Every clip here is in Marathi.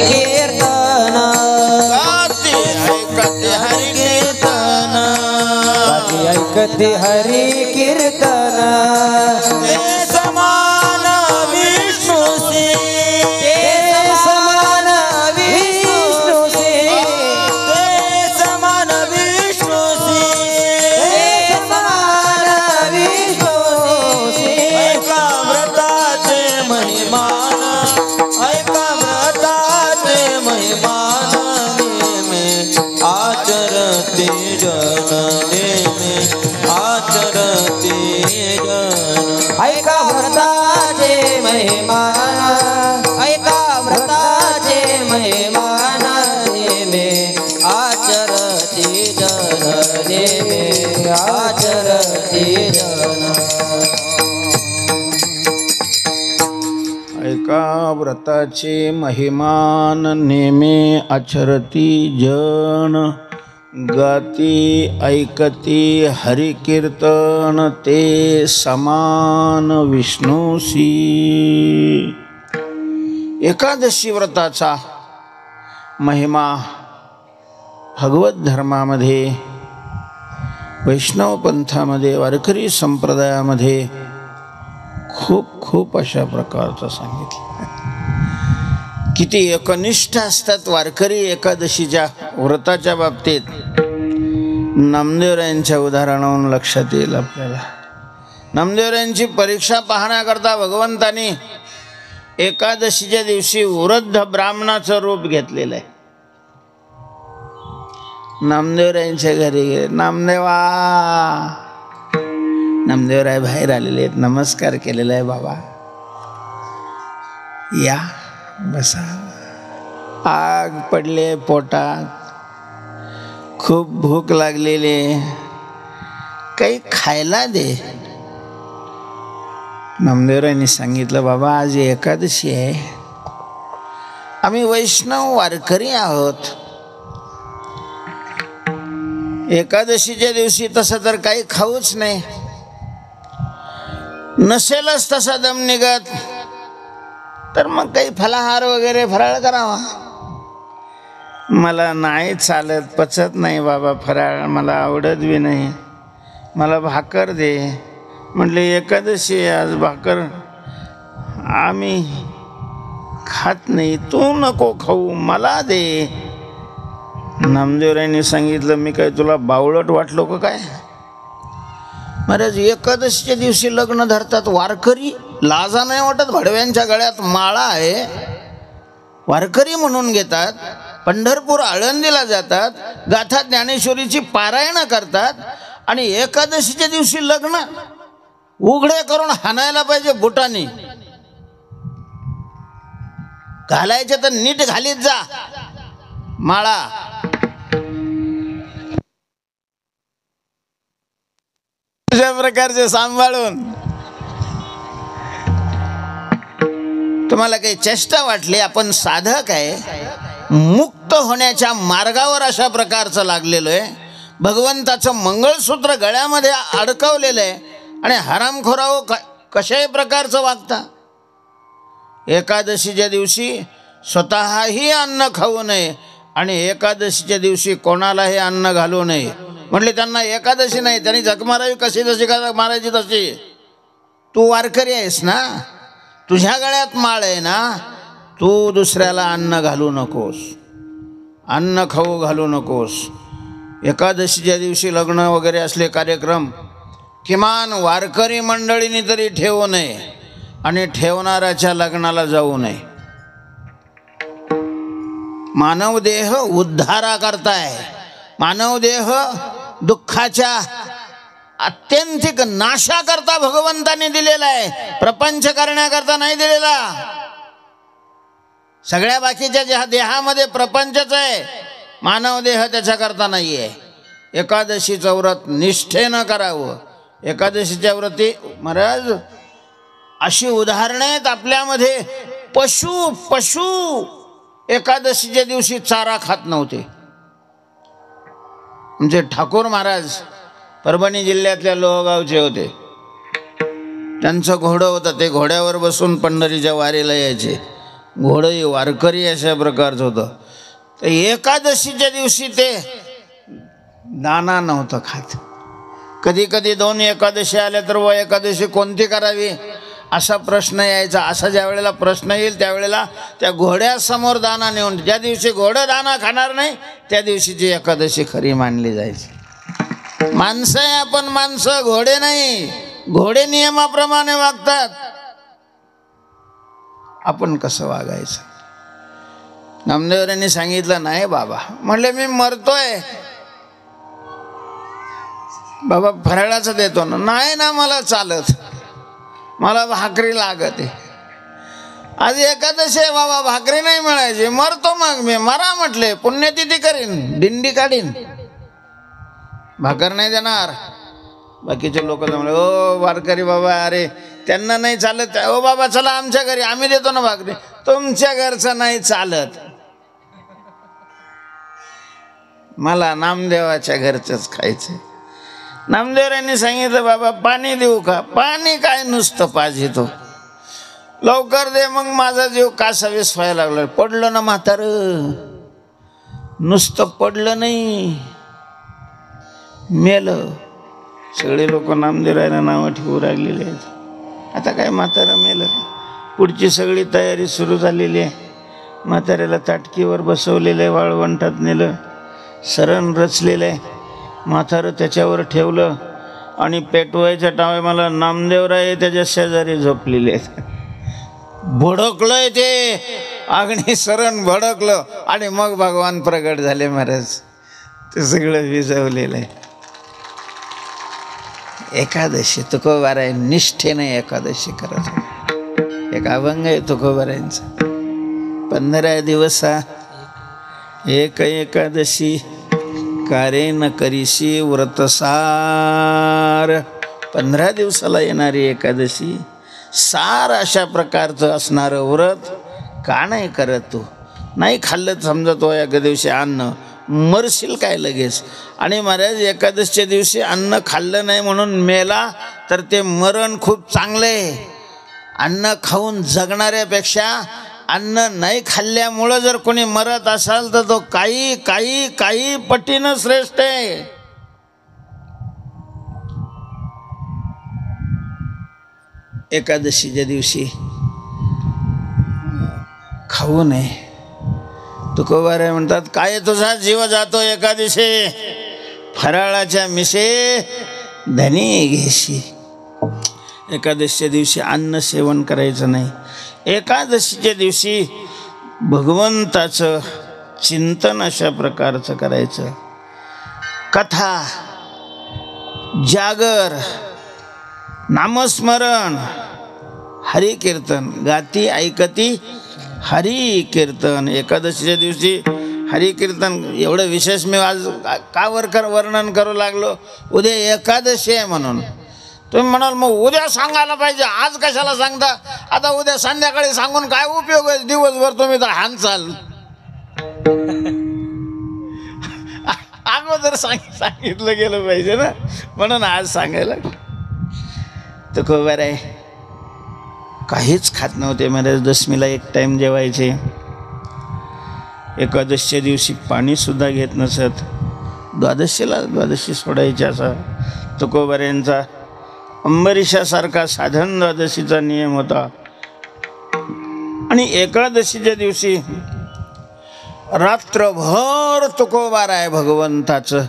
कीर्तन गाती ऐकते हरी कीर्तन ऐकते हरी कीर्तन ते समान विष्णुसी ते समान विष्णुसी ते समान विष्णुसी ते समान विष्णुसी ऐका व्रताचे महिमान ऐका व्रताचे महिमान नेमे आचरते जन नेमे आचरते जन ऐका व्रताचे महिमान ऐका व्रताचे महिमान नेमे आचरती जन नेमे आचरती जन ऐका व्रताचे महिमान नेमे आचरती जन गाती ऐकती हरी कीर्तन ते समान विष्णुसी एकादशी व्रताचा महिमा भगवत धर्मामध्ये वैष्णव पंथामध्ये वारकरी संप्रदायामध्ये खूप खूप अशा प्रकारचं सांगितलं. किती एकनिष्ठ असतात वारकरी एकादशीच्या व्रताच्या बाबतीत नामदेवरायांच्या उदाहरणावरून लक्षात येईल आपल्याला. नामदेवरायांची परीक्षा पाहण्याकरता भगवंतानी एकादशीच्या दिवशी वृद्ध ब्राह्मणाचं रूप घेतलेलं आहे. नामदेवरायांच्या घरी गेले. नामदेवराय बाहेर आलेले आहेत. नमस्कार केलेला आहे. बाबा या बसा. आग पडले पोटात, खूप भूक लागलेली, काही खायला दे. नामदेवरायांनी सांगितलं बाबा आज एकादशी आहे, आम्ही वैष्णव वारकरी आहोत. एकादशीच्या दिवशी तसं तर काही खाऊच नाही, नसेलच तसा दम निघत तर मग काही फलाहार वगैरे फराळ करावा. मला नाही चालत, पचत नाही बाबा फराळ, मला आवडत बी नाही, मला भाकर दे. म्हटले एकादशी आज भाकर आम्ही खात नाही, तू नको खाऊ, मला दे. नामदेवरायांनी सांगितलं मी काय तुला बावळट वाटलो का काय? महाराज एकादशीच्या दिवशी लग्न धरतात वारकरी, लाजा नाही वाटत? भडव्यांच्या गळ्यात माळा आहे, वारकरी म्हणून घेतात, पंढरपूर आळंदीला जातात, गाथा ज्ञानेश्वरीची पारायणं करतात आणि एकादशीच्या दिवशी लग्न उघडे करून हाणायला पाहिजे बुटानी. घालायचे तर नीट घालीत जा माळा. अशा प्रकारचे सांभाळून तुम्हाला काही चेष्टा वाटली? आपण साधक आहे, मुक्त होण्याच्या मार्गावर अशा प्रकारचं लागलेलो आहे. भगवंताचं मंगळसूत्र गळ्यामध्ये अडकवलेलं आहे आणि हरामखोराओ कशाही प्रकारचं वागता. एकादशीच्या दिवशी स्वतःही अन्न खाऊ नये आणि एकादशीच्या दिवशी कोणालाही अन्न घालू नये. म्हटले त्यांना एकादशी नाही, त्यांनी झक मारावी कशी जशी का मारायची तशी. तू वारकरी आहेस ना, तुझ्या गळ्यात माळ आहे ना, तू दुसऱ्याला अन्न घालू नकोस, अन्न खाऊ घालू नकोस. एकादशीच्या दिवशी लग्न वगैरे असले कार्यक्रम किमान वारकरी मंडळींनी तरी ठेवू नये आणि ठेवणाऱ्याच्या लग्नाला जाऊ नये. मानव देह उद्धाराकरता आहे, मानव देह दुःखाच्या अत्यंतिक नाशाकरता भगवंताने दिलेला आहे, प्रपंच करण्याकरता नाही दिलेला. सगळ्या बाकीच्या ज्या देहामध्ये प्रपंचच आहे, मानव देह त्याच्याकरता नाही आहे. एकादशीचं व्रत निष्ठेनं करावं. एकादशीच्या व्रती महाराज अशी उदाहरणं आहेत आपल्यामध्ये. पशु एकादशीच्या दिवशी चारा खात नव्हते. म्हणजे ठाकूर महाराज परभणी जिल्ह्यातल्या लोहगावचे होते. त्यांचं घोडं होतं, ते घोड्यावर बसून पंढरीच्या वारीला यायचे. घोडं वारकरी अशा प्रकारचं होतं. तर एकादशीच्या दिवशी ते दाना नव्हतं खात. कधी कधी 2 एकादशी आल्या तर व एकादशी कोणती करावी असा प्रश्न यायचा. असा ज्या वेळेला प्रश्न येईल त्यावेळेला त्या घोड्यासमोर दाना नेऊन, ज्या दिवशी घोडं दाना खाणार नाही त्या दिवशीची एकादशी खरी मानली जायची. माणसं आहे आपण, माणसं, घोडे नाही. घोडे नियमाप्रमाणे वागतात, आपण कसं वागायचं. नामदेवरांनी सांगितलं नाही बाबा. म्हणले मी मरतोय बाबा, फराळाचं देतो ना. नाही ना मला चालत, मला भाकरी लागत आहे. आज एकादशी आहे बाबा, भाकरी नाही मिळायची, मरतो. मग मी मरा म्हटले, पुण्यतिथी करीन, दिंडी काढीन, भाकर नाही देणार. बाकीचे लोक म्हणले ओ वारकरी बाबा, अरे त्यांना नाही चालत, ओ बाबा चला आमच्या घरी, आम्ही देतो ना भाकरी. तुमच्या घरचं नाही चालत, मला नामदेवाच्या घरचंच खायचंय. नामदेवरांनी सांगितलं बाबा पाणी देऊ का? पाणी काय नुसतं पाहिजे, लवकर दे. मग माझा जीव कासावीस व्हायला लागला. पडलं ना म्हातार, नुसतं पडलं नाही, मेलं. सगळे लोक नामदेवरायला नावं ठेवू लागलेले आहेत. आता काय म्हातारं मेलं, पुढची सगळी तयारी सुरू झालेली आहे. म्हाताऱ्याला ताटकीवर बसवलेलं आहे, वाळवंटात नेलं, सरण रचलेलं आहे. म्हातारं त्याच्यावर ठेवलं आणि पेटवायच्या टायमाला नामदेवराय त्याच्या शेजारी झोपलेले आहेत. भडकलंय ते अग्नी, सरण भडकलं आणि मग भगवान प्रगट झाले महाराज. ते सगळं विजवलेलं आहे. एकादशी तुकोबाराय निष्ठेने एकादशी करत. एक अभंग आहे तुकोबारायांचा, 15 दिवस एक एकादशी कारे न करीशी व्रतसार. 15 दिवसाला येणारी एकादशी, सार अशा प्रकारचं असणारं व्रत का नाही करत तू? नाही खाल्लं समजा तो एका दिवशी अन्न, मरशील काय लगेच. आणि महाराज एकादशीच्या दिवशी अन्न खाल्लं नाही म्हणून मेला तर ते मरण खूप चांगलं आहे. अन्न खाऊन जगणाऱ्यापेक्षा अन्न नाही खाल्ल्यामुळं जर कोणी मरत असाल तर तो काही काही काही पटीनं श्रेष्ठ आहे. एकादशीच्या दिवशी खाऊ नये. तुकोबाराय म्हणतात काय तुझा जीव जातो एकादशी, फराळाच्या मिशे धनी घेशी. एकादशीच्या दिवशी अन्न सेवन करायचं नाही. एकादशीच्या दिवशी भगवंताचं चिंतन अशा प्रकारचं करायचं. कथा, जागर, नामस्मरण, हरिकीर्तन, गाती ऐकती हरिकीर्तन. एकादशीच्या दिवशी हरिकीर्तन एवढं विशेष मी आज का वर्णन करू लागलो? उद्या एकादशी आहे म्हणून. तुम्ही म्हणाल मग उद्या सांगायला पाहिजे, आज कशाला सांगता? आता उद्या संध्याकाळी सांगून काय उपयोग आहे? दिवसभर तुम्ही तर हानचाल. अगोदर सांगितलं गेलं पाहिजे ना, म्हणून आज सांगायला. तुकोबाराय काहीच खात नव्हते महाराज. दशमीला एक टाईम जेवायचे. एकादशीच्या दिवशी पाणी सुद्धा घेत नसत. द्वादशी सोडायची असा तुकोबारायांचा अंबरीशासारखा साधन द्वादशीचा नियम होता. आणि एकादशीच्या दिवशी रात्रभर तुकोबाराय भगवंताचं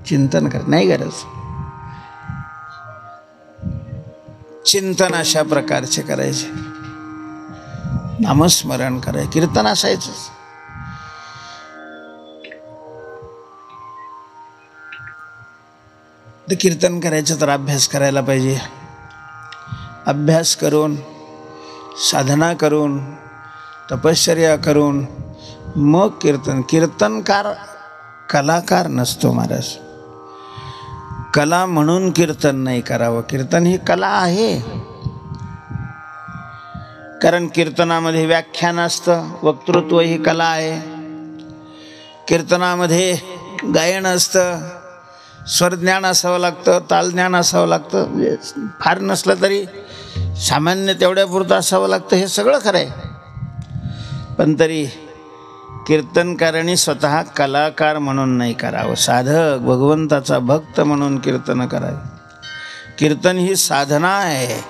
चिंतन करत. नाही गरज, चिंतन अशा प्रकारचे करायचे. नामस्मरण करायचे, कीर्तन असायचं. तर कीर्तन करायचं तर अभ्यास करायला पाहिजे. अभ्यास करून, साधना करून, तपश्चर्या करून मग कीर्तन. कीर्तनकार कलाकार नसतो महाराज. कला म्हणून कीर्तन नाही करावं. कीर्तन ही कला आहे. कारण कीर्तनामध्ये व्याख्यान असतं, वक्तृत्व ही कला आहे. कीर्तनामध्ये गायन असतं, स्वरज्ञान असावं लागतं, तालज्ञान असावं लागतं. म्हणजे फार नसलं तरी सामान्य तेवढ्यापुरतं असावं लागतं. हे सगळं खरं आहे. पण तरी कीर्तनकारांनी स्वतः कलाकार म्हणून नाही करावं, साधक भगवंताचा भक्त म्हणून कीर्तन करावे। कीर्तन ही साधना आहे,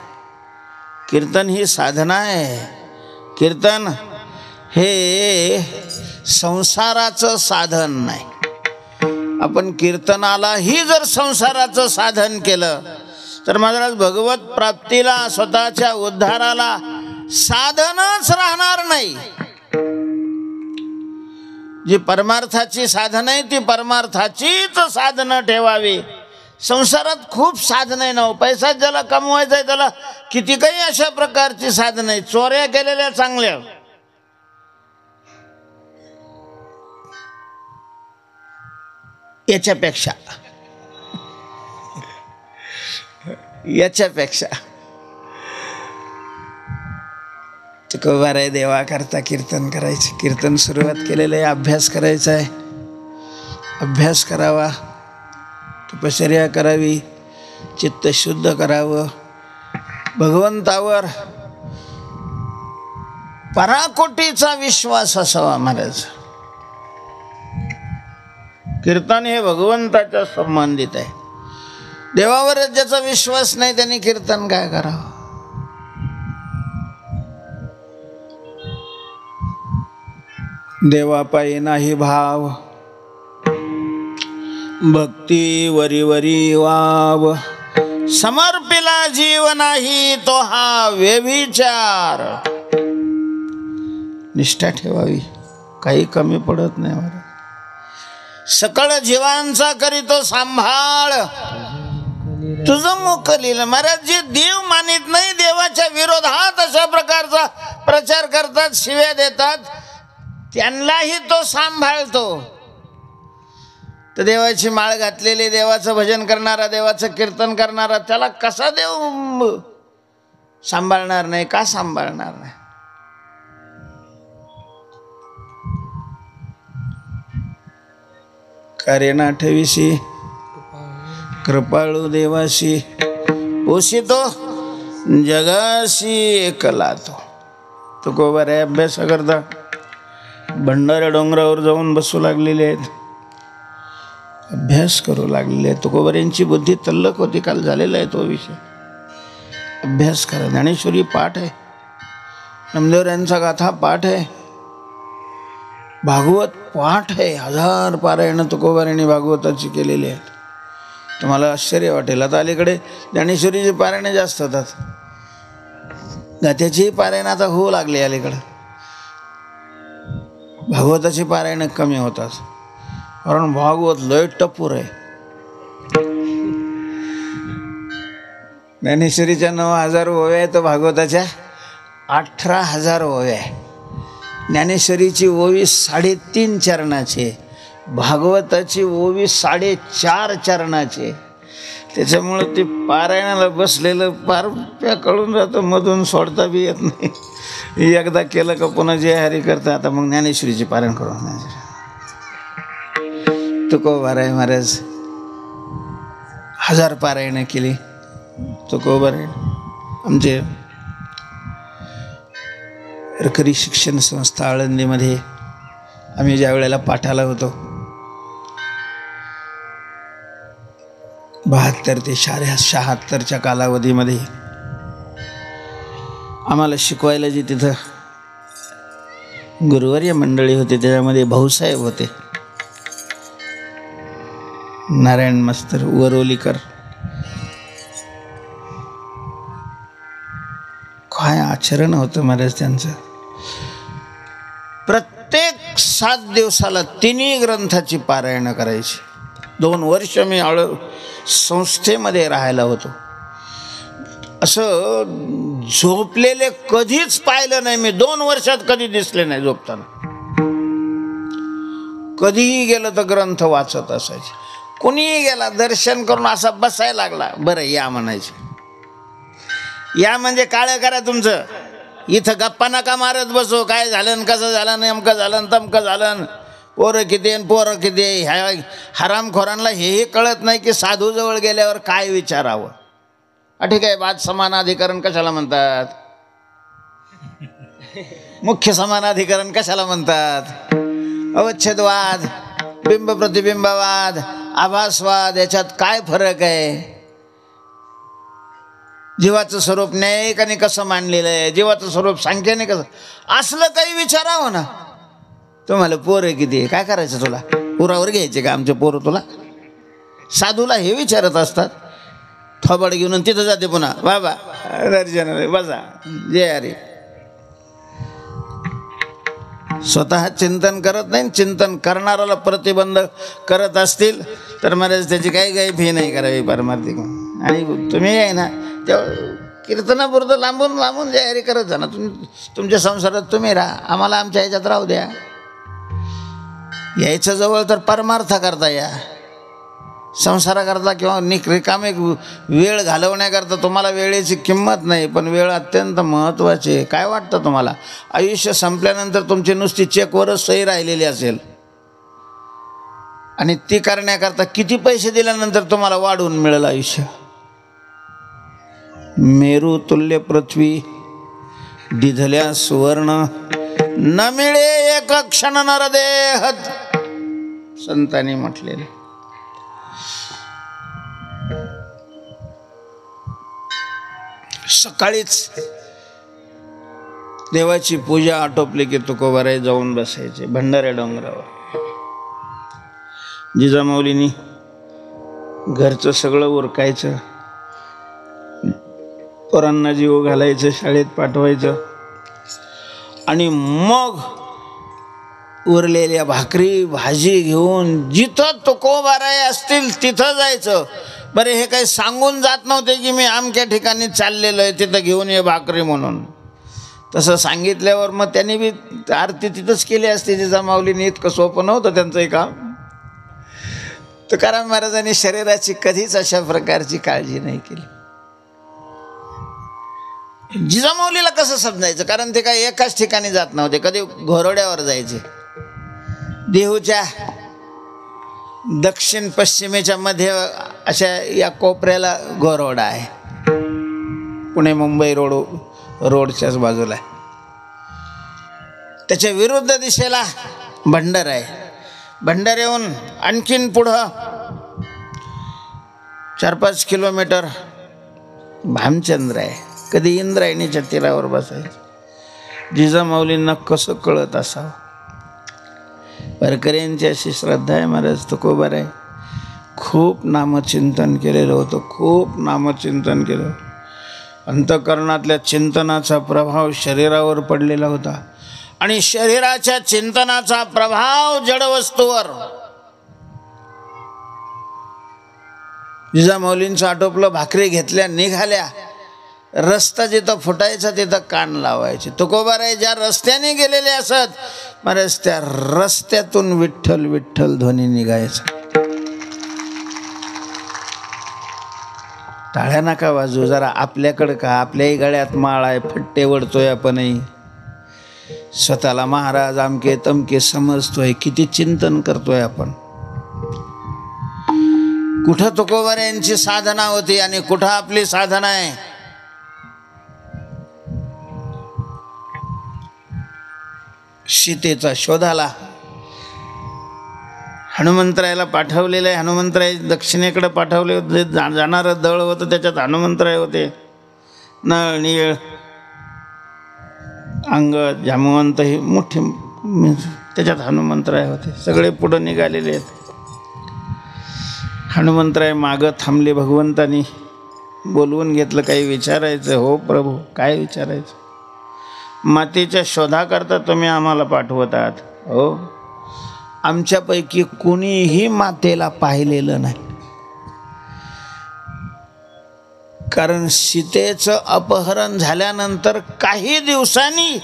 कीर्तन ही साधना आहे। कीर्तन हे संसाराचं साधन नाही। आपण कीर्तनालाही जर संसाराचं साधन केलं तर महाराज भगवत प्राप्तीला, स्वतःच्या उद्धाराला साधनच राहणार नाही। जी परमार्थाची साधन आहे ती परमार्थाचीच साधनं ठेवावी। संसारात खूप साधन आहे ना, पैसा ज्याला कमवायचा आहे त्याला किती काही अशा प्रकारची साधन आहे। चोऱ्या केलेल्या चांगल्या, याच्यापेक्षा तुकोबार आहे, देवा करता कीर्तन करायचे। कीर्तन सुरुवात केलेलं आहे, अभ्यास करायचा आहे, अभ्यास करावा, तपश्चर्या करावी, चित्त शुद्ध करावं, भगवंतावर पराकोटीचा विश्वास असावा महाराज। कीर्तन हे भगवंताच्या संबंधित आहे। देवावर ज्याचा विश्वास नाही त्यांनी कीर्तन काय करावं? देवापायी नाही भाव, भक्ती वरी वरी वाव, समर्पिला जीव नाही तो हा व्यभिचार। निष्ठा ठेवावी, काही कमी पडत नाही महाराज। सकळ जीवांचा करीतो सांभाळ, तुझं मोकलील। महाराज जे देव मानित नाही, देवाच्या विरोधात अशा प्रकारचा प्रचार करतात, शिव्या देतात, त्यांनाही तो सांभाळतो। तर देवाची माळ घातलेली, देवाचं भजन करणारा, देवाचं कीर्तन करणारा, त्याला कसा देव सांभाळणार नाही? का सांभाळणार नाही? कार्य ठेविसी कृपाळू देवाशी, पोषितो जगाशी एकला तो। तुकोबार आहे, अभ्यास करता भंडाऱ्या डोंगरावर जाऊन बसू लागलेले आहेत, अभ्यास करू लागलेले आहेत। तुकोबार यांची बुद्धी तल्लक होती, काल झालेला आहे तो विषय। अभ्यास करा, ज्ञानेश्वरी पाठ आहे, नामदेव यांचा गाथा पाठ आहे, भागवत पाठ आहे, 1000 पारायण तुकोबार यांनी भागवताची केलेली आहेत। तुम्हाला आश्चर्य वाटेल, आता अलीकडे ज्ञानेश्वरीची पारायणे जास्त होतात, गाथ्याची पारायण आता होऊ लागली अलीकडे, भागवताची पारायण कमी होतात, कारण भागवत लय टपूर आहे। ज्ञानेश्वरीच्या 9000 ओव्या आहे, तर भागवताच्या 18000 ओव्या आहे। ज्ञानेश्वरीची ओवी 3.5 चरणाची, भागवताची ओवी 4.5 चरणाची। त्याच्यामुळे ते पारायणाला बसलेलं पार कळून जातं, मधून सोडता बी येत नाही। एकदा केलं का पुन्हा जे हरी करतं, आता मग ज्ञानेश्वरीची पारायण करून तुकोबार आहे महाराज 1000 पारायण केली। तुकोबार आहे आमचे रकरी शिक्षण संस्था आळंदीमध्ये आम्ही ज्या वेळेला पाठाला होतो, 72 ते 76च्या कालावधीमध्ये आम्हाला शिकवायला जी तिथं गुरुवर्य मंडळी होते, त्याच्यामध्ये भाऊसाहेब होते, नारायण मास्तर वरोलीकर। काय आचरण होतं महाराज त्यांचं। प्रत्येक 7 दिवसाला 3 ग्रंथाची पारायण करायची। 2 वर्ष मी संस्थेमध्ये राहायला होतो, असं झोपलेले कधीच पाहिलं नाही मी। 2 वर्षात कधी दिसले नाही झोपताना, कधीही गेलं तर ग्रंथ वाचत असायचे। कोणीही गेला दर्शन करून असा बसायला लागला, बरं या म्हणायचे, या म्हणजे काळं करा तुमचं, इथं गप्पा नका मारत बसो, काय झालं कसं झालं, नेमकं झालं तमकं झालं, पोरं किती पोरं किती। ह्या हरामखोरांना हेही कळत नाही की साधूजवळ गेल्यावर काय विचारावं। ठीक आहे, वाद समानाधिकरण कशाला म्हणतात? मुख्य समानाधिकरण कशाला म्हणतात? अवच्छेदवाद, बिंब प्रतिबिंबवाद, आभासवाद, याच्यात काय फरक आहे? जीवाचं स्वरूप न्यायिकाने कसं मांडलेलं आहे, जीवाचं स्वरूप सांख्याने कसं, असलं काही विचारावं ना. तुम्हाला पोरं किती आहे, काय करायचं तुला? पोरावर घ्यायचे का आमचे पोरं तुला? साधूला हे विचारत असतात. थोबड घेऊन तिथं जाते पुन्हा, बाबा दर्शन बसा जय हरी. स्वतः चिंतन करत नाही, चिंतन करणाऱ्याला प्रतिबंध करत असतील तर महाराज त्याची काही फी नाही करावी पारमार्थिक. आणि तुम्ही आहे ना त्या कीर्तनापुरतं लांबून लांबून जय हरी करत जा ना. तुमच्या संसारात तुम्ही राहा, आम्हाला आमच्या ह्याच्यात राहू द्या. यायचं जवळ तर परमार्थ करता या, संसाराकरता किंवा रिकामे वेळ घालवण्याकरता तुम्हाला वेळेची किंमत नाही, पण वेळ अत्यंत महत्त्वाची आहे. काय वाटतं तुम्हाला? आयुष्य संपल्यानंतर तुमची नुसती चेकवरच सही राहिलेली असेल आणि ती करण्याकरता किती पैसे दिल्यानंतर तुम्हाला वाढवून मिळेल आयुष्य? मेरू तुल्य पृथ्वी दिधल्या सुवर्ण, न मिळे एक क्षण नरदेह, संतांनी म्हटलेले. सकाळीच देवाची पूजा आटोपली की तुकोबाराय जाऊन बसायचे भंडाऱ्या डोंगरावर. जिजामाऊलींनी घरचं सगळं उरकायचं, पोरांना जीव घालायचं, शाळेत पाठवायचं आणि मग उरलेल्या भाकरी भाजी घेऊन जिथं तुकोबाराय असतील तिथं जायचं. बरे हे काही सांगून जात नव्हते की मी आमच्या ठिकाणी चाललेलो आहे, तिथं घेऊन ये भाकरी म्हणून. तसं सांगितल्यावर मग त्यांनी बी आरती तिथंच केली असते. जिजामाऊलींनी इतकं सोपं नव्हतं त्यांचं हे काम. तुकाराम महाराजांनी शरीराची कधीच अशा प्रकारची काळजी नाही केली. जिजामाऊलीला कसं समजायचं? कारण ते काही एकाच ठिकाणी जात नव्हते, कधी घोरड्यावर जायचे. देहूच्या दक्षिण पश्चिमेच्या मध्ये अशा या कोपऱ्याला घोरवडा आहे, पुणे मुंबई रोडच्याच बाजूला आहे. त्याच्या विरुद्ध दिशेला भंडार आहे. भंडाऱ्याहून आणखीन पुढं 4-5 किलोमीटर भामचंद्र आहे. कधी इंद्रायणीच्या तीरावर बसायचं. जिजामाऊलींना कसं कळत असावं? वारकऱ्यांची अशी श्रद्धा आहे. महाराज तुकोबाराय खूप नामचिंतन केलेलं होतं, खूप नामचिंतन केलं. अंतःकरणातल्या चिंतनाचा प्रभाव शरीरावर पडलेला होता आणि शरीराच्या चिंतनाचा प्रभाव जडवस्तूवर. जिजामाऊलींचं आटोपलं, भाकरी घेतल्या, निघाल्या. रस्ता जिथं फुटायचा तिथं कान लावायचे. तुकोबाराय ज्या रस्त्याने गेलेले असत महाराज त्या रस्त्यातून विठ्ठल विठ्ठल ध्वनी निघायचा. टाळ्या नका वाजू, जरा आपल्याकडं का. आपल्याही गळ्यात माळ आहे, फट्टे वडतोय आपणही, स्वतःला महाराज आमके तमके समजतोय, किती चिंतन करतोय आपण. कुठं तुकोबारायांची साधना होती आणि कुठं आपली साधना आहे? सीतेचा शोधाला हनुमंतरायाला पाठवलेलं आहे. हनुमंतराय दक्षिणेकडे पाठवले होते. जाणारं दळ होतं त्याच्यात हनुमंतराय होते. नळ नीळ अंगद जामवंत ही मोठी त्याच्यात हनुमंतराय होते. सगळे पुढं निघालेले आहेत. हनुमंतराय मागं थांबले. भगवंतानी बोलवून घेतलं, काही विचारायचं? हो प्रभू, काय विचारायचं? मातेच्या शोधाकरता तुम्ही आम्हाला पाठवत आहात. हो, आमच्यापैकी कुणीही मातेला पाहिलेलं नाही. कारण सीतेचं अपहरण झाल्यानंतर काही दिवसांनी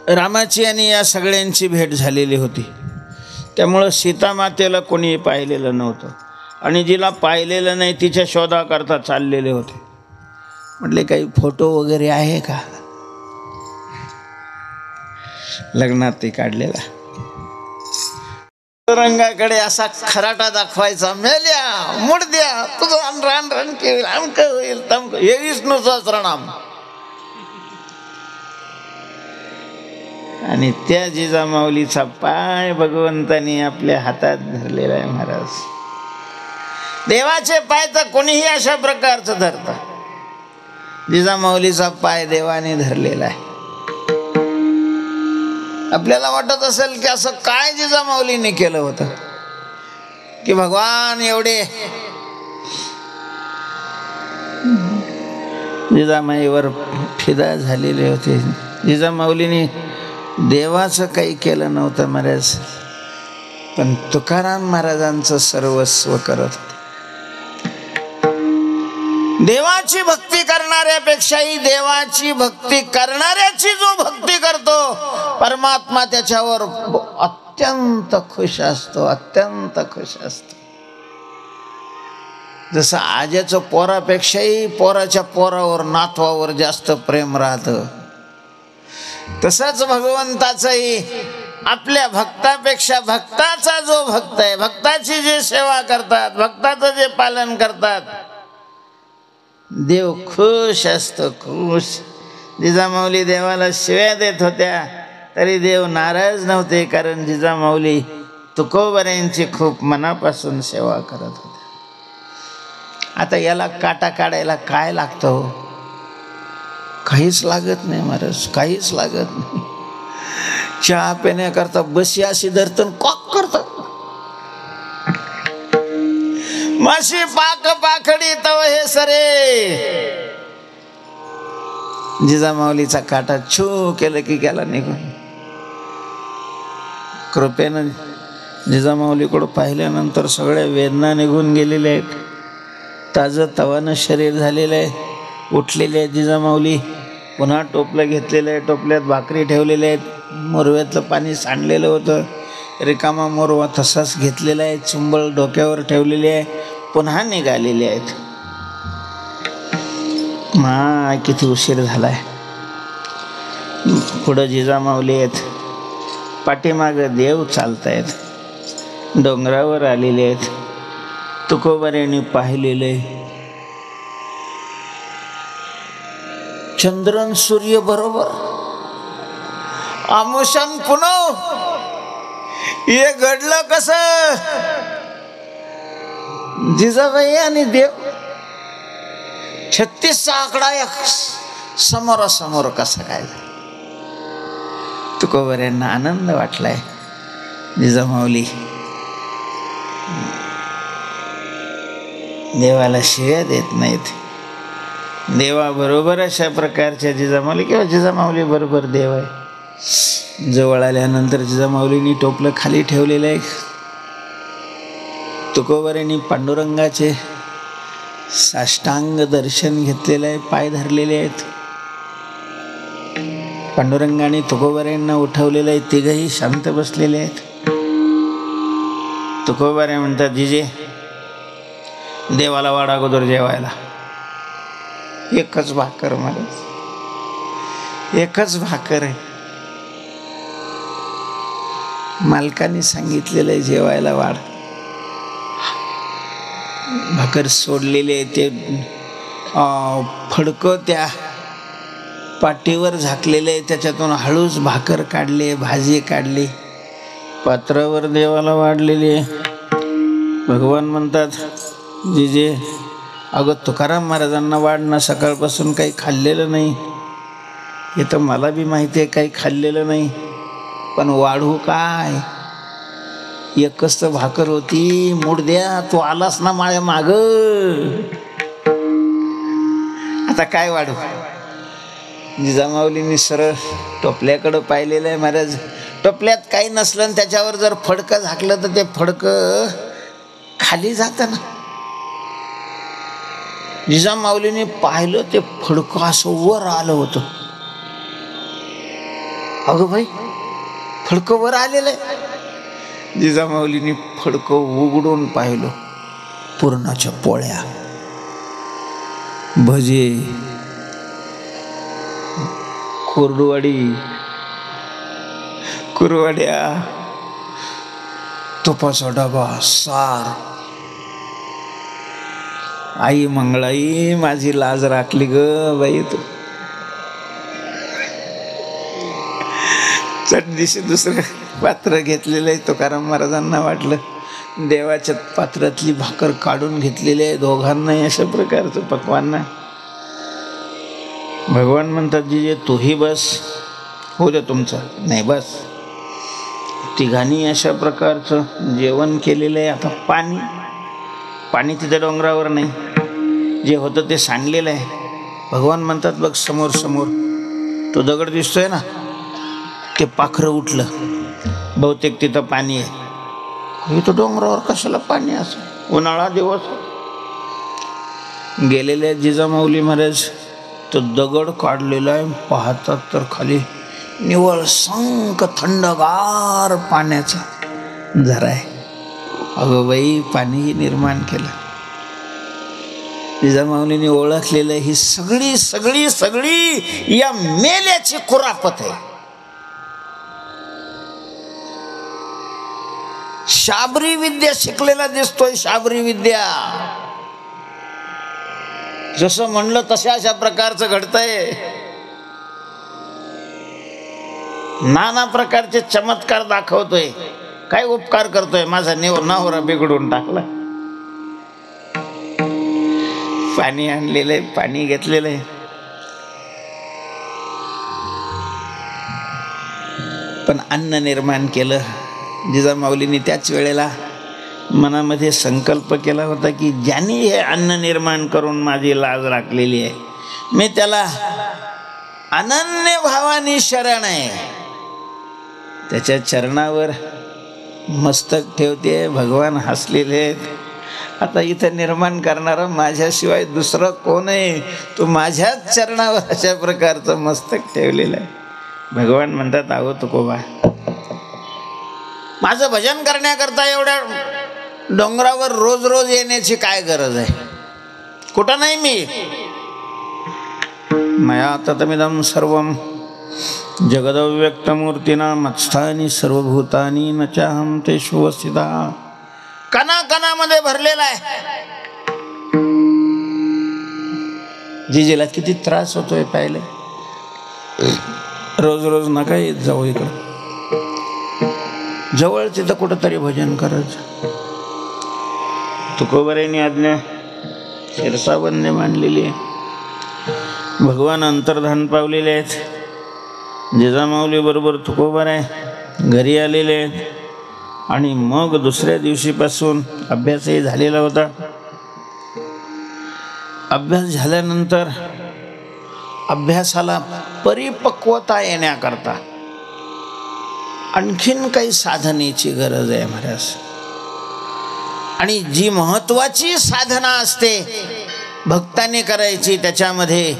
रामाची आणि या सगळ्यांची भेट झालेली होती. त्यामुळं सीता मातेला कोणीही पाहिलेलं नव्हतं आणि जिला पाहिलेलं नाही तिच्या शोधाकरता चाललेले होते. म्हटले काही फोटो वगैरे आहे का? लग्नात ते काढलेला पांडुरंगाकडे असा खराटा दाखवायचा, मेल्या मुडद्या तुझं रान रान केल अमक होईल तमक, हे विष्णू सहस्रनाम. आणि त्या जिजामाऊलीचा पाय भगवंतानी आपल्या हातात धरलेला आहे. महाराज, देवाचे पाय तर कोणीही अशा प्रकारचं धरतं, जिजामाऊलीचा पाय देवाने धरलेला आहे. आपल्याला वाटत असेल की असं काय जिजामाऊलीने केलं होतं की भगवान एवढे जिजामाईवर फिदा झालेले होते. जिजामाऊलीने देवाचं काही केलं नव्हतं महाराज, पण तुकाराम महाराजांचं सर्वस्व करत. देवाची भक्ती करणाऱ्यापेक्षाही देवाची भक्ती करणाऱ्याची जो भक्ती करतो परमात्मा त्याच्यावर अत्यंत खुश असतो, अत्यंत खुश असतो. जसं आज्याचं पोरापेक्षाही पोराच्या पोरावर नातवावर जास्त प्रेम राहतं, तसंच भगवंताचंही आपल्या भक्तापेक्षा भक्ताचा जो भक्त आहे, भक्ताची जे सेवा करतात, भक्ताचं जे पालन करतात, देव खुश असतो, खुश. जिजामाऊली देवाला शिव्या देत होत्या तरी देव नाराज नव्हते, कारण जिजामाऊली तुकोबऱ्यांची खूप मनापासून सेवा करत होत्या. आता याला काटा काढायला काय लागतं? काहीच लागत नाही महाराज, काहीच लागत नाही. चहा पिण्याकरता बशी अशी धरतं कॉक करतात, माशी पाक पाखडी तव हे सरे. जिजामाऊलीचा काटा छू केलं की गेला निघून. कृपेनं जिजामाऊलीकडं पाहिल्यानंतर सगळ्या वेदना निघून गेलेल्या आहेत. ताजं तवानं शरीर झालेलं आहे. उठलेले आहेत जिजामाऊली, पुन्हा टोपलं घेतलेलं आहे, टोपल्यात भाकरी ठेवलेल्या आहेत, मोरव्यातलं पाणी सांडलेलं होतं, रिकामा मोरवा तसाच घेतलेला आहे, चुंबळ डोक्यावर ठेवलेली आहे, पुन्हा निघालेले आहेत. मा किती उशीर झालाय. पुढं जिजामाऊली आहेत, पाठीमागं देव चालतायत, डोंगरावर आलेले आहेत. तुकोबाऱ्यांनी पाहिलेले चंद्रन सूर्य बरोबर, आमुषान पुनव. हे घडलं कसं? जिजाबाई आणि देव 36चा आकडा एक समोरासमोर कसा काय? तुकोबाऱ्यांना आनंद वाटलाय. जिजामाऊली देवाला शिव्या देत नाहीत. देवाबरोबर अशा प्रकारच्या जिजामाऊली किंवा जिजामाऊली बरोबर देव आहे. जवळ आल्यानंतर जिजामाऊलींनी टोपलं खाली ठेवलेलं आहे. तुकोबाऱ्यांनी पांडुरंगाचे साष्टांग दर्शन घेतलेलं आहे, पाय धरलेले आहेत. पांडुरंगाने तुकोबाऱ्यांना उठवलेलं आहे, तिघही शांत बसलेले आहेत. तुकोबाऱ्या म्हणतात, जिजे देवाला वाढा अगोदर जेवायला. एकच भाकर महाराज, एकच भाकर आहे. मालकाने सांगितलेलं आहे जेवायला वाढ. भाकर सोडलेली आहे. ते फडकं त्या पाटीवर झाकलेलं आहे, त्याच्यातून हळूच भाकर काढली, भाजी काढली, पात्रावर देवाला वाढलेली आहे. भगवान म्हणतात, जिजे अगं तुकाराम महाराजांना वाढणं, सकाळपासून काही खाल्लेलं नाही. हे तर मला बी माहिती आहे, काही खाल्लेलं नाही, पण वाढू काय? एकच तर भाकर होती. मुडद्या तू आलास ना माझ्या माग, आता काय वाढू? जिजामाऊलींनी सरळ टोपल्याकडं पाहिलेलं आहे. महाराज, टोपल्यात काही नसलं आणि त्याच्यावर जर फडकं झाकलं तर ते फडकं खाली जातं ना. जिजामाऊलीने पाहिलं, ते फडकं असं वर आलं होतं. अगं भाई, फडकं वर आलेलं आहे. जिजामाऊलीने फडकं उघडून पाहिलं, पुरणाच्या पोळ्या, भजे, कुरवड्या, तुपाचा डबा, सार. आई मंगळाई माझी लाज राखली ग बाई तू. चटणीशी दुसरं पात्र घेतलेलं आहे. तुकाराम महाराजांना वाटलं देवाच्या पात्रातली भाकर काढून घेतलेली आहे दोघांनाही अशा प्रकारचं पक्वांना. भगवान म्हणतात जी तूही बस, हो दे तुमचं, नाही बस. तिघांनी अशा प्रकारचं जेवण केलेलं आहे. आता पाणी तिथे डोंगरावर नाही, जे होतं ते सांडलेलं आहे. भगवान म्हणतात बघ समोर समोर तो दगड दिसतोय ना, ते पाखरं उठलं, बहुतेक तिथं पाणी आहे. इथं डोंगरावर कशाला पाणी असं, उन्हाळा दिवस. गेलेले जिजामाऊली महाराज तो दगड काढलेला आहे, पाहतात तर खाली निवळ संक थंडगार पाण्याचा झरा आहे. अगं बाई पाणीही निर्माण केलं. जिजामाऊलीने ओळखलेलं ही सगळी सगळी सगळी या मेल्याची कुरापत आहे. शाबरी विद्या शिकलेला दिसतोय, शाबरी विद्या. जसं म्हणलं तशा अशा प्रकारचं घडतंय. नाना प्रकारचे चमत्कार दाखवतोय. काय उपकार करतोय, माझा नवरा बिघडून टाकला. पाणी आणलेलं आहे, पाणी घेतलेलं आहे, पण अन्न निर्माण केलं. जिजामाऊलींनी त्याच वेळेला मनामध्ये संकल्प केला होता की ज्यांनी हे अन्न निर्माण करून माझी लाज राखलेली आहे, मी त्याला अनन्य भावाने शरण आहे, त्याच्या चरणावर मस्तक ठेवते. भगवान हसलेले आहेत. आता इथं निर्माण करणारा माझ्याशिवाय दुसरं कोण आहे, तू माझ्याच चरणावर अशा प्रकारचं मस्तक ठेवलेलं आहे. भगवान म्हणतात अहो तुकोबा, माझं भजन करण्याकरता एवढ्या डोंगरावर रोज रोज येण्याची काय गरज आहे, कुठं नाही मी. मया ततमिदं सर्वं जगदव्यक्तमूर्तिना मत्स्थानी सर्वभूतानी न चाहं तेषु वस्थितः. कणाकणामध्ये भरलेला आहे. जिजेला किती त्रास होतोय पाहिले. रोज रोज नका येत जाऊ इकडं, जवळ तिथं कुठंतरी भजन करायचं. तुकोबारायांनी आज्ञा शिरसावंदे मांडलेली आहे. भगवान अंतर्धान पावलेले आहेत. जिजामाऊली बरोबर तुकोबाराय घरी आलेले आहेत. आणि मग दुसऱ्या दिवशीपासून अभ्यासही झालेला होता. अभ्यास झाल्यानंतर अभ्यासाला परिपक्वता येण्याकरता आणखीन काही साधनेची गरज आहे महाराज. आणि जी महत्वाची साधना असते भक्ताने करायची, त्याच्यामध्ये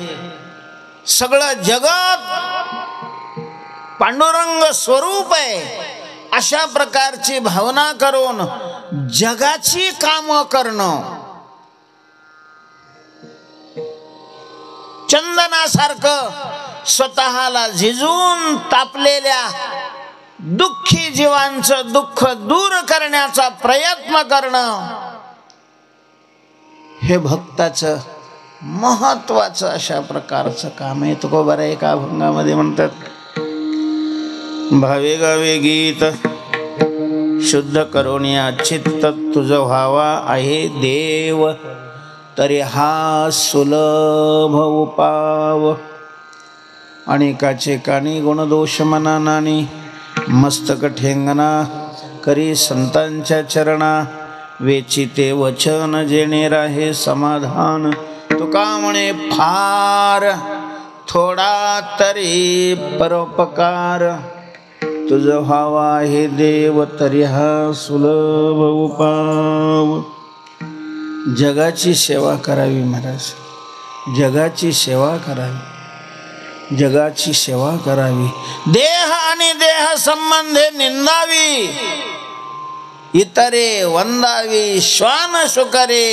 सगळं जगत पांडुरंग स्वरूप आहे अशा प्रकारची भावना करून जगाची कामं करणं, चंदनासारखं स्वतःला झिजून तापलेल्या दुःखी जीवांचं दुःख दूर करण्याचा प्रयत्न करणं, हे भक्ताचं महत्वाचं अशा प्रकारचं काम आहे. तुकोबाराय एका अभंगामध्ये म्हणतात, भावे गावे गीत शुद्ध करुणिया चित्त तुझं व्हावा आहे देव, तरी हा सुलभ उपाव. अनेकाचे कानी गुणदोष मना नानी, मस्तक ठेंगणा करी संतांच्या चरणा, वेचिते वचन जेणे राहे समाधान. तुका म्हणे फार थोडा तरी परोपकार, तुझं व्हावा हे देव तरी हा सुलभ उपाव. जगाची सेवा करावी महाराज, जगाची सेवा करावी, जगाची सेवा करावी. देह आणि देह संबंधे निंदावी, इतरे वंदावी श्वान शुकरे,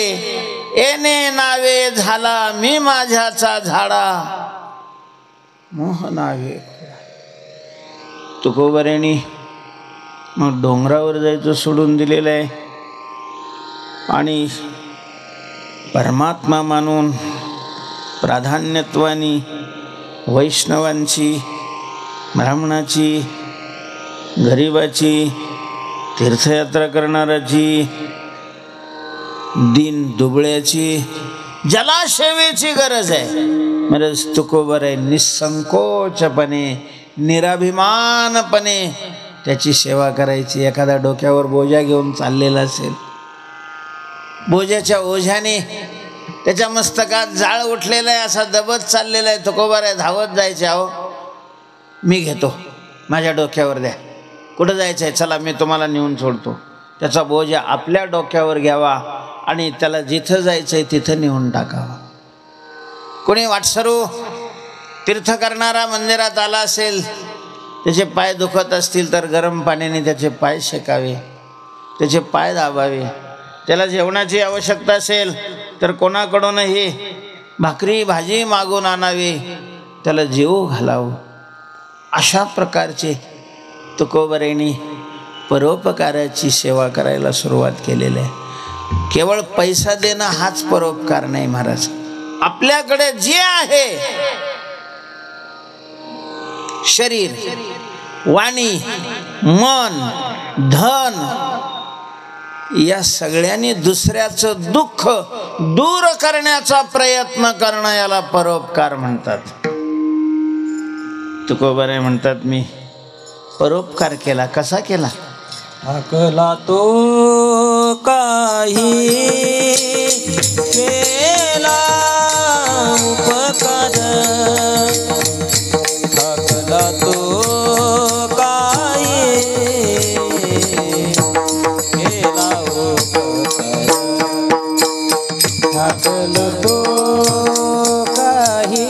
येणे नावे झाला मी माझ्याचा झाडा, मोह नावे. तुकोबारायांनी मग डोंगरावर जायचं सोडून दिलेलं आहे आणि परमात्मा मानून प्राधान्यत्वानी वैष्णवांची, ब्राह्मणाची, गरिबाची, तीर्थयात्रा करणाऱ्याची, दीन दुबळ्याची, ज्याला सेवेची गरज आहे म्हणजे तुकोबर आहे निसंकोचपणे निराभिमानपणे त्याची सेवा करायची. एखादा डोक्यावर बोजा घेऊन चाललेला असेल, बोजाच्या ओझ्याने त्याच्या मस्तकात जाळ उठलेला आहे, असा दबत चाललेला आहे, तुकोबर आहे धावत जायचे. अहो मी घेतो, माझ्या डोक्यावर द्या, कुठं जायचं आहे, चला मी तुम्हाला नेऊन सोडतो. त्याचा बोजा आपल्या डोक्यावर घ्यावा आणि त्याला जिथं जायचं आहे तिथं नेऊन टाकावा. कोणी वाटसरू तीर्थ करणारा मंदिरात आला असेल, त्याचे पाय दुखत असतील तर गरम पाण्याने त्याचे पाय शेकावे, त्याचे पाय दाबावे. त्याला जेवणाची आवश्यकता असेल तर कोणाकडूनही भाकरी भाजी मागून आणावी, त्याला जेवू घालावं. अशा प्रकारचे तुकोबरायांनी परोपकाराची सेवा करायला सुरुवात केलेली आहे. केवळ पैसा देणं हाच परोपकार नाही महाराज. आपल्याकडे जे आहे शरीर, वाणी, मन, धन या सगळ्यांनी दुसऱ्याचं दुःख दूर करण्याचा प्रयत्न करणं याला परोपकार म्हणतात. तुकोबाराय म्हणतात मी परोपकार केला. कसा केला? थकला तो काही केला उपकार, थकला तो काही केला उपकार, थकला तो काही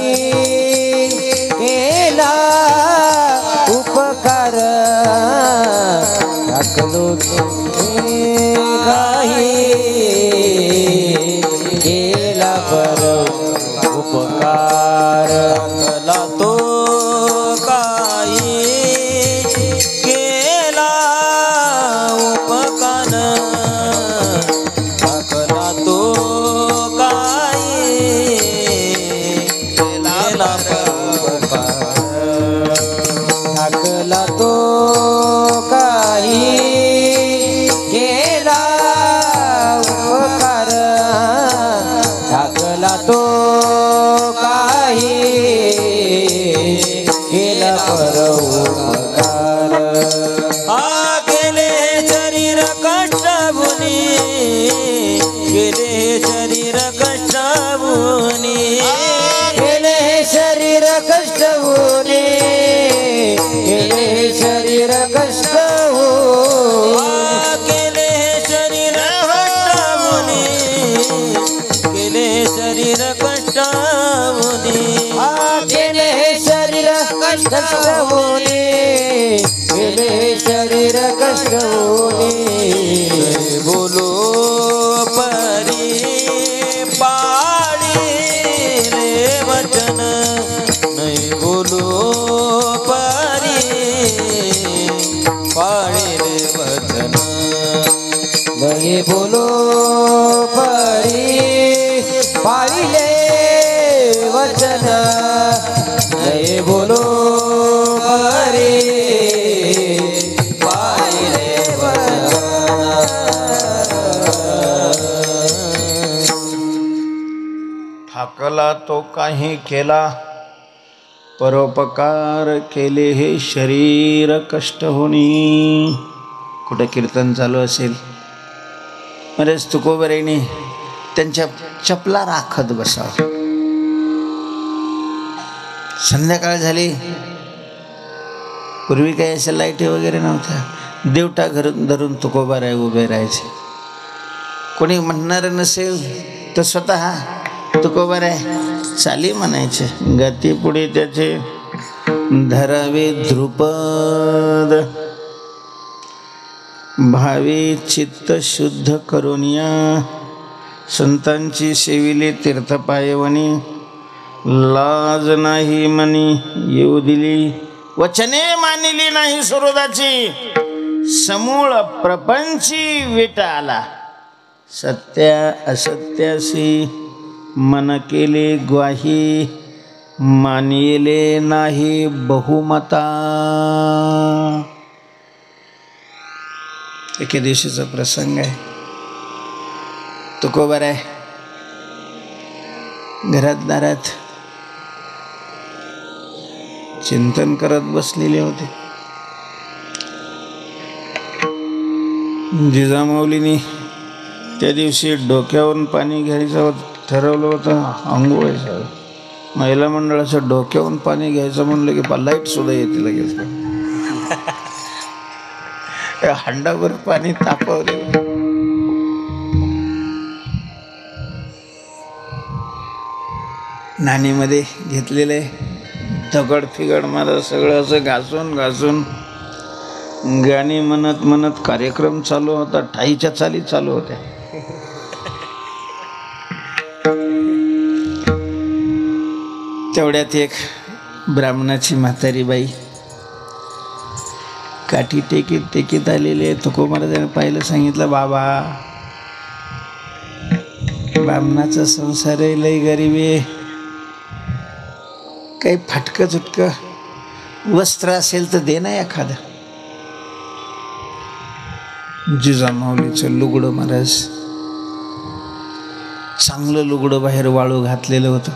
केला उपकार, थकलो काही केला उपकार, थकला तो काही केला उपकार, थकला तो काही केला उपकार, थकला तो काही केला उपकार, थकला तो काही केला परोपकार. गेले शरीर कष्ट भुनी, गेले शरीर कष्ट भुनी, गेले शरीर कष्ट भुनी, गेले शरीर कष्ट गेले शरीर कष्ट भुनी, गेले शरीर कष्ट भुनी, गेले शरीर कष्ट भुनी, गेले शरीर कष्ट भुनी. बोलो परी पाळी रे वचन, नाही बोलो परी पाळी रे वचन, नाही बोलो परी पाळिले वचन, नाही बोलो परी पाळिले वचन. ठाकला तो काही केला परोपकार, केले हे शरीर कष्ट होणी. कुठं कीर्तन चालू असेल बरेच तुकोबरायांनी त्यांच्या चपला राखत बसावं. संध्याकाळ झाली, पूर्वी काही अशा लाईटी वगैरे नव्हत्या, देवटा घरून धरून तुकोबाराय उभे राहायचे. कोणी म्हणणार नसेल तर स्वतः तुकोबाराय चाली म्हणायचे. गती पुढे त्याचे धरावे ध्रुपद, भावे चित्त शुद्ध करुनिया, संतांची सेविले तीर्थपायवनी, लाज नाही मनी येऊ दिली, वचने मानिली नाही सुहृदाची, समूळ प्रपंची विट आला. सत्य असत्यासी मन केले ग्वाही, मानिले नाही बहुमता. एके दिवशीचा प्रसंग आहे. तुकोबर आहे, घरात दारात चिंतन करत बसलेले होते. जिजामाऊलीने त्या दिवशी डोक्यावरून पाणी घ्यायचं ठरवलं होतं, आंघोळीचं. महिला मंडळाचं डोक्यावरून पाणी घ्यायचं म्हणलं की लाईट सुद्धा येते लगेच. हंडाभर पाणी तापवले. नाणीमध्ये घेतलेले दगड फिगड मला सगळं असं घासून घासून गाणी म्हणत म्हणत कार्यक्रम चालू होता. ठाईच्या चाली चालू होत्या. तेवढ्यात एक ब्राह्मणाची म्हातारी बाई काठी टेकीत टेकीत आलेली आहे. तुकोबाराजांनी पाहिलं, सांगितलं, बाबा ब्राह्मणाचा संसार आहे, लई गरीब आहे, काही फाटकं चुटकं वस्त्र असेल तर दे ना एखादं. जिजामाऊलीचं लुगडं, महाराज चांगलं लुगडं बाहेर वाळू घातलेलं होतं.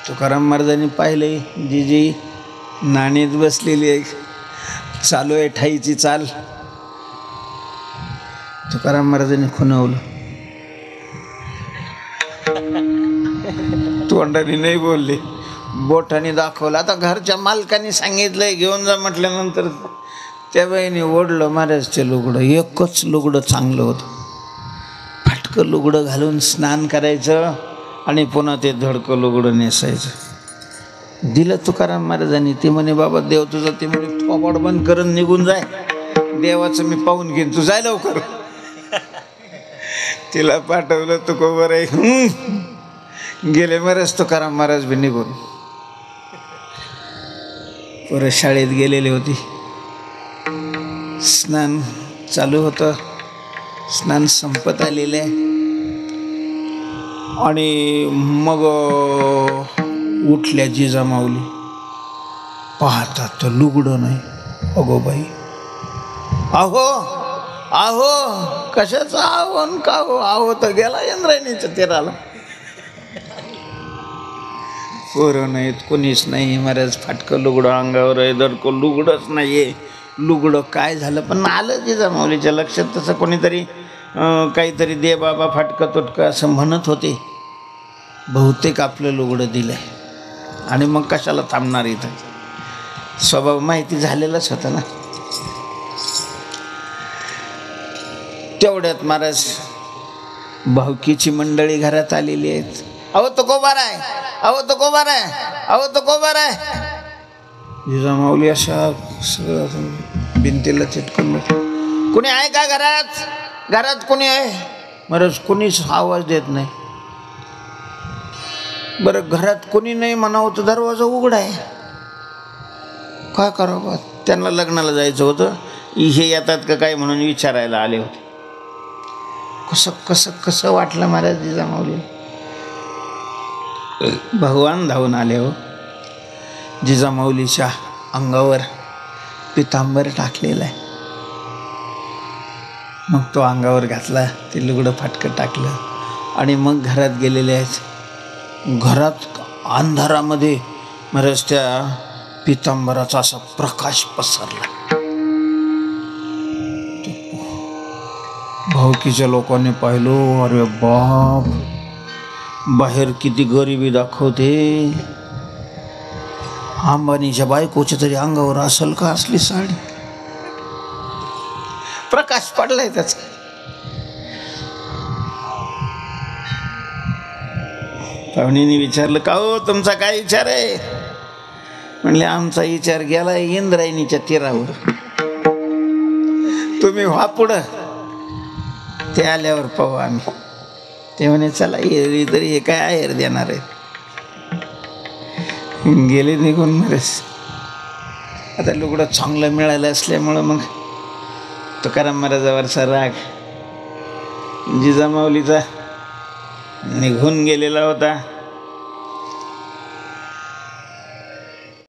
तुकाराम महाराजांनी पाहिले, जीजी नाणीत बसलेली आहे, चालू आहे ठाईची चाल. तुकाराम महाराजांनी खुणवलं, तोंडाने नाही बोलले, बोटाने दाखवलं. आता घरच्या मालकाने सांगितलंय घेऊन जा म्हटल्यानंतर त्या बाईने ओढलं महाराजचे लुगडं. एकच लुगडं चांगलं होतं. फाटकं लुगडं घालून स्नान करायचं आणि पुन्हा ते धडकं लुगडं नेसायचं. दिलं तुकाराम महाराजांनी. ते म्हणे, बाबा देव तुझं, ते म्हणे थोबाड बंद करून निघून जाय, देवाचं मी पाहून घेईन, तू जाय लवकर. तिला पाठवलं. तुकोबर आहे, गेले महाराज. तुकाराम महाराज बी निघून परत शाळेत गेलेले होते. स्नान चालू होतं. स्नान संपत आलेलं आहे आणि मग उठल्या जिजामाऊली. पाहतात तर लुगडं नाही. अगो बाई, आहो आहो, कशाचं आव्हान का हो? आहो तर गेला इंद्रायणीच्या तेराला. पोरं नाहीत, कोणीच नाही. महाराज फाटकं लुगडं अंगावर आहे, दडकं लुगडंच नाही आहे. लुगडं काय झालं? पण आलं जिजामाऊलीच्या लक्षात. तसं कोणीतरी काहीतरी दे बाबा फाटकं तुटकं असं म्हणत होते. बहुतेक आपलं लुगडं दिलंय आणि मग कशाला थांबणार इथं? स्वभाव माहिती झालेलाच होता ना. तेवढ्यात महाराज भावकीची मंडळी घरात आलेली आहेत. अहो तुकोबार आहे, अहो तुकोबार आहे, अहो तुकोबार आहे. जिजामाऊली अशा सगळं भिंतीला चिटकून, कुणी आहे का घरात? घरात कुणी आहे? महाराज कुणीच आवाज देत नाही. बरं घरात कोणी नाही म्हणावं तर दरवाजा उघडा आहे. काय करावं? त्यांना लग्नाला जायचं होतं, हे येतात का काय म्हणून विचारायला आले होते. कसं कसं कसं वाटलं महाराज जिजामाऊली. भगवान धावून आले हो. जिजामाऊलीच्या अंगावर पितांबर टाकलेलं आहे. मग तो अंगावर घातला, ते लुगडं फाटकं टाकलं आणि मग घरात गेलेले आहेत. घरात अंधारामध्ये महाराज त्या पितांबराचा असा प्रकाश पसरला. भावकीच्या लोकांनी पाहिलं, अरे बाप, बाहेर किती गरिबी दाखवते. अंबानीच्या बायकोच्या तरी अंगावर असेल का असली साडी? प्रकाश पडलाय त्याचा. पाहुणीने विचारलं, का हो तुमचा काय विचार आहे? म्हणले, आमचा विचार गेला इंद्रायणीच्या तीरावर, तुम्ही व्हा पुढं, ते आल्यावर पाहू आम्ही. ते म्हणे, चला ये तरी हे काय आहेर देणार आहे. गेले निघून. मरेस आता लुगडं चांगलं मिळालं असल्यामुळं मग तुकाराम महाराजावरचा राग जिजामाऊलीचा निघून गेलेला होता.